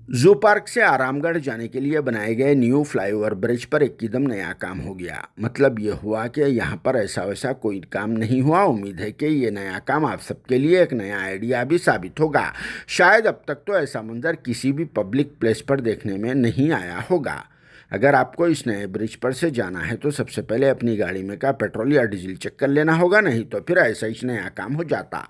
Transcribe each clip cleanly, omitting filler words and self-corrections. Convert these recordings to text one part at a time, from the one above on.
Zoo park से आरामगढ़ जाने के लिए बनाए गए न्यू फ्लाईओवर ब्रिज पर एकदम नया काम हो गया। मतलब ये हुआ कि यहाँ पर ऐसा वैसा कोई काम नहीं हुआ। उम्मीद है कि ये नया काम आप सबके लिए एक नया आइडिया भी साबित होगा। शायद अब तक तो ऐसा मंजर किसी भी पब्लिक प्लेस पर देखने में नहीं आया होगा। अगर आपको इस नए ब्रिज पर से जाना है तो सबसे पहले अपनी गाड़ी में का पेट्रोल या डीजल चेक कर लेना होगा, नहीं तो फिर ऐसा ही नया काम हो जाता।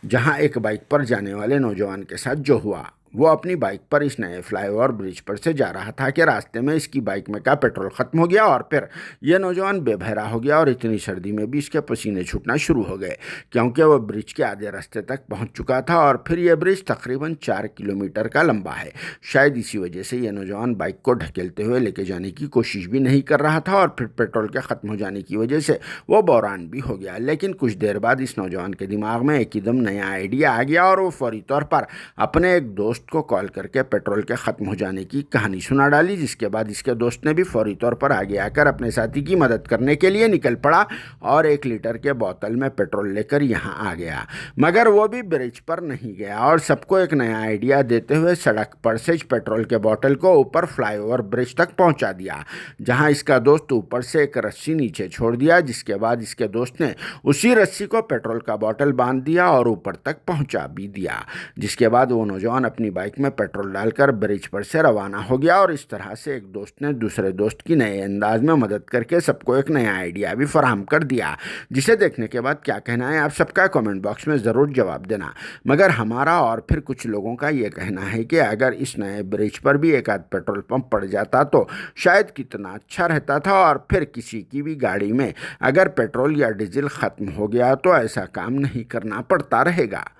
जहाँ एक बाइक पर जाने वाले नौजवान के साथ जो हुआ, वो अपनी बाइक पर इस नए फ्लाईओवर ब्रिज पर से जा रहा था कि रास्ते में इसकी बाइक में का पेट्रोल खत्म हो गया और फिर यह नौजवान बेबहरा हो गया और इतनी सर्दी में भी इसके पसीने छूटना शुरू हो गए, क्योंकि वह ब्रिज के आधे रास्ते तक पहुंच चुका था और फिर यह ब्रिज तकरीबन 4 किलोमीटर का लंबा है। शायद इसी वजह से यह नौजवान बाइक को ढकेलते हुए लेके जाने की कोशिश भी नहीं कर रहा था और फिर पेट्रोल के ख़त्म हो जाने की वजह से वो बौरान भी हो गया। लेकिन कुछ देर बाद इस नौजवान के दिमाग में एकदम नया आइडिया आ गया और वो फौरी तौर पर अपने एक दोस्त को कॉल करके पेट्रोल के ख़त्म हो जाने की कहानी सुना डाली, जिसके बाद इसके दोस्त ने भी फौरी तौर पर आगे आकर अपने साथी की मदद करने के लिए निकल पड़ा और 1 लीटर के बोतल में पेट्रोल लेकर यहाँ आ गया। मगर वो भी ब्रिज पर नहीं गया और सबको एक नया आइडिया देते हुए सड़क पर से इस पेट्रोल के बोतल को ऊपर फ्लाईओवर ब्रिज तक पहुँचा दिया, जहाँ इसका दोस्त ऊपर से एक रस्सी नीचे छोड़ दिया। जिसके बाद इसके दोस्त ने उसी रस्सी को पेट्रोल का बोतल बांध दिया और ऊपर तक पहुँचा भी दिया। जिसके बाद वो नौजवान अपनी बाइक में पेट्रोल डालकर ब्रिज पर से रवाना हो गया और इस तरह से एक दोस्त ने दूसरे दोस्त की नए अंदाज में मदद करके सबको एक नया आइडिया भी फराहम कर दिया। जिसे देखने के बाद क्या कहना है आप सबका कमेंट बॉक्स में ज़रूर जवाब देना। मगर हमारा और फिर कुछ लोगों का ये कहना है कि अगर इस नए ब्रिज पर भी एक आध पेट्रोल पंप पड़ जाता तो शायद कितना अच्छा रहता था और फिर किसी की भी गाड़ी में अगर पेट्रोल या डीजल ख़त्म हो गया तो ऐसा काम नहीं करना पड़ता रहेगा।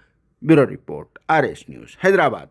Bureau report, RS news, Hyderabad.